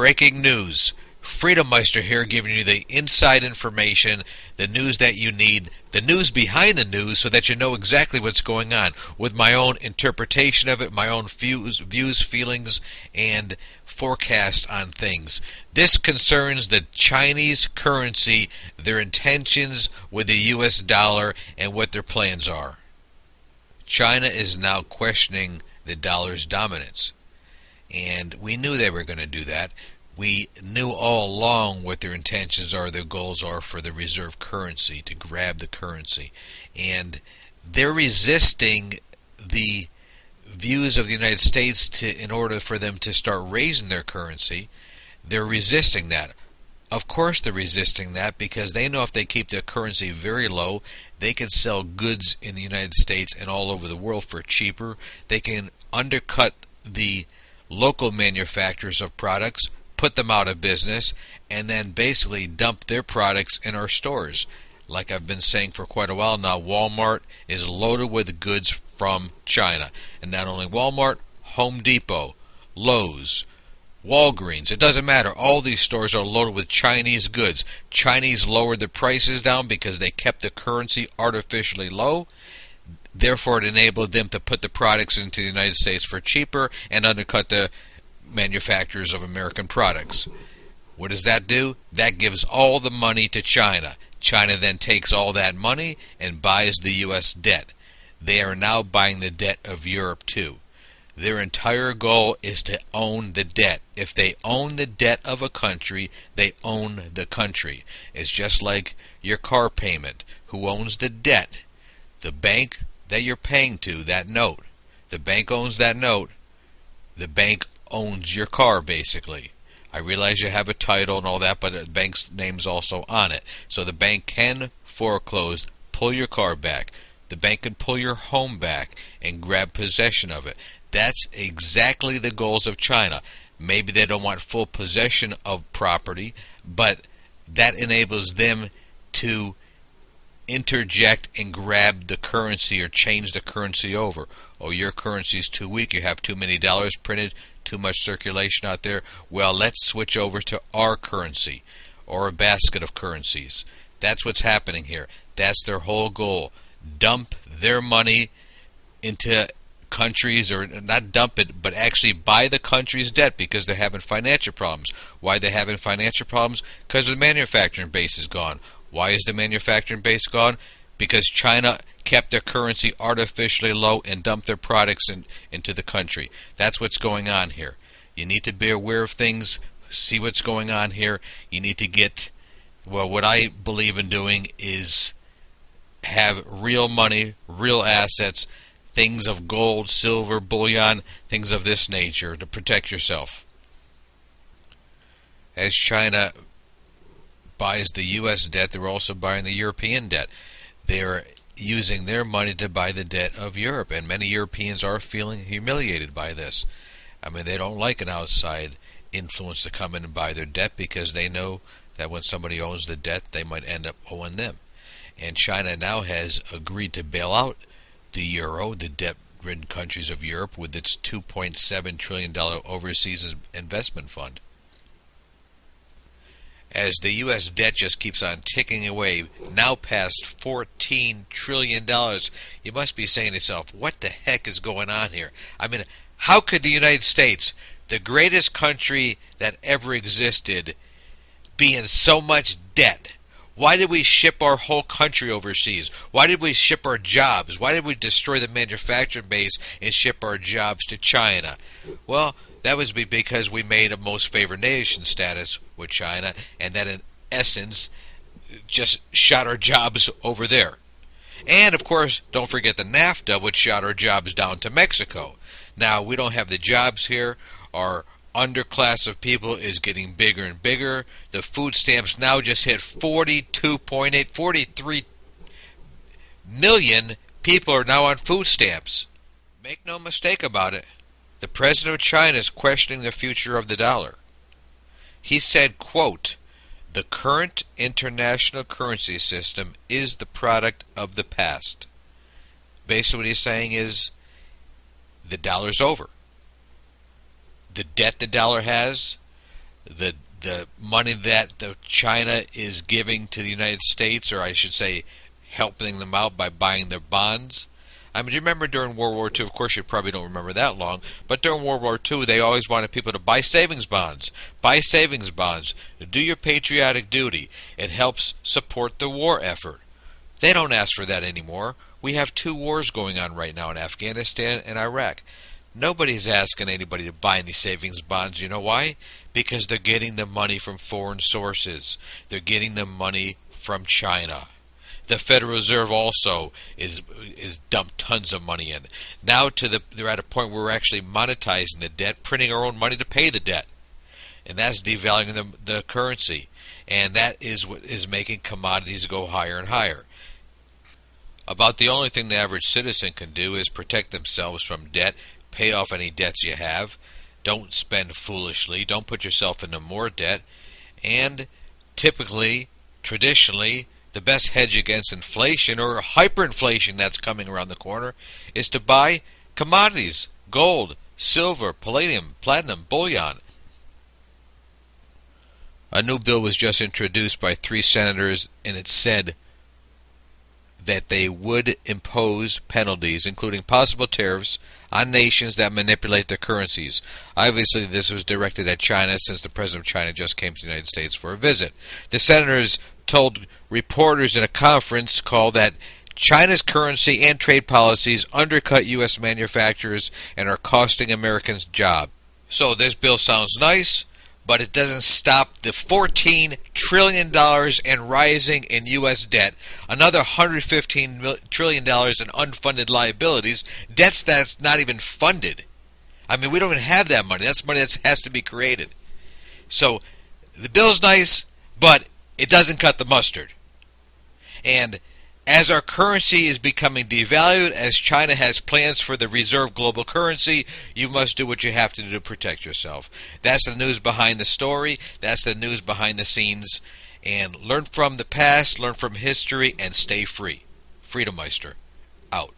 Breaking news. FreedomMeister here, giving you the inside information, the news that you need, the news behind the news, so that you know exactly what's going on, with my own interpretation of it, my own views, feelings, and forecast on things. This concerns the Chinese currency, their intentions with the US dollar, and what their plans are. China is now questioning the dollar's dominance, and we knew they were going to do that. We knew all along what their intentions are, their goals are for the reserve currency, to grab the currency. And they're resisting the views of the United States in order for them to start raising their currency. They're resisting that. Of course they're resisting that because they know if they keep their currency very low, they can sell goods in the United States and all over the world for cheaper. They can undercut the local manufacturers of products, put them out of business, and then basically dump their products in our stores. Like I've been saying for quite a while now, Walmart is loaded with goods from China. And not only Walmart, Home Depot, Lowe's, Walgreens, it doesn't matter. All these stores are loaded with Chinese goods. Chinese lowered the prices down because they kept the currency artificially low. Therefore, it enabled them to put the products into the United States for cheaper and undercut the manufacturers of American products. What does that do? That gives all the money to China. China then takes all that money and buys the U.S. debt. They are now buying the debt of Europe too. Their entire goal is to own the debt. If they own the debt of a country, they own the country. It's just like your car payment. Who owns the debt? The bank that you're paying to, that note. The bank owns that note. The bank owns your car, basically. I realize you have a title and all that, but the bank's name's also on it. So the bank can foreclose, pull your car back. The bank can pull your home back and grab possession of it. That's exactly the goals of China. Maybe they don't want full possession of property, but that enables them to interject and grab the currency or change the currency over. Oh, your currency is too weak, you have too many dollars printed, too much circulation out there. Well, let's switch over to our currency or a basket of currencies. That's what's happening here. That's their whole goal. Dump their money into countries, or not dump it, but actually buy the country's debt because they're having financial problems. Why are they having financial problems? Because the manufacturing base is gone. Why is the manufacturing base gone? Because China kept their currency artificially low and dumped their products into the country. That's what's going on here. You need to be aware of things, see what's going on here. You need to get, well, what I believe in doing is have real money, real assets, things of gold, silver, bullion, things of this nature to protect yourself. As China buys the U.S. debt, they're also buying the European debt. They're using their money to buy the debt of Europe, and many Europeans are feeling humiliated by this. I mean, they don't like an outside influence to come in and buy their debt because they know that when somebody owns the debt, they might end up owing them. And China now has agreed to bail out the euro, the debt-ridden countries of Europe, with its $2.7 trillion overseas investment fund. As the U.S. debt just keeps on ticking away, now past $14 trillion, you must be saying to yourself, what the heck is going on here? I mean, how could the United States, the greatest country that ever existed, be in so much debt? Why did we ship our whole country overseas? Why did we ship our jobs? Why did we destroy the manufacturing base and ship our jobs to China? Well, that was because we made a most favored nation status with China, and that in essence just shot our jobs over there. And of course, don't forget the NAFTA, which shot our jobs down to Mexico. Now, we don't have the jobs here. Our underclass of people is getting bigger and bigger. The food stamps now just hit 43 million people are now on food stamps. Make no mistake about it. The president of China is questioning the future of the dollar. He said, quote, "The current international currency system is the product of the past." Basically what he's saying is the dollar's over. The debt the dollar has, the money that China is giving to the United States, or I should say, helping them out by buying their bonds. I mean, do you remember during World War II? Of course, you probably don't remember that long, but during World War II, they always wanted people to buy savings bonds. Buy savings bonds. Do your patriotic duty. It helps support the war effort. They don't ask for that anymore. We have 2 wars going on right now in Afghanistan and Iraq. Nobody's asking anybody to buy any savings bonds. You know why? Because they're getting the money from foreign sources. They're getting the money from China. The Federal Reserve also is dumped tons of money in. Now they're at a point where we're actually monetizing the debt, printing our own money to pay the debt. And that's devaluing the currency. And that is what is making commodities go higher and higher. About the only thing the average citizen can do is protect themselves from debt, pay off any debts you have, don't spend foolishly, don't put yourself into more debt, and typically, traditionally, the best hedge against inflation or hyperinflation that's coming around the corner is to buy commodities, gold, silver, palladium, platinum, bullion. A new bill was just introduced by 3 senators, and it said that they would impose penalties, including possible tariffs, on nations that manipulate their currencies. Obviously, this was directed at China, since the president of China just came to the United States for a visit. The senators told reporters in a conference call that China's currency and trade policies undercut U.S. manufacturers and are costing Americans jobs. So this bill sounds nice, but it doesn't stop the $14 trillion and rising in U.S. debt, another $115 trillion in unfunded liabilities, debts that's not even funded. I mean, we don't even have that money. That's money that has to be created. So the bill's nice, but it doesn't cut the mustard. And as our currency is becoming devalued, as China has plans for the reserve global currency, you must do what you have to do to protect yourself. That's the news behind the story. That's the news behind the scenes. And learn from the past, learn from history, and stay free. FreedomMeister, out.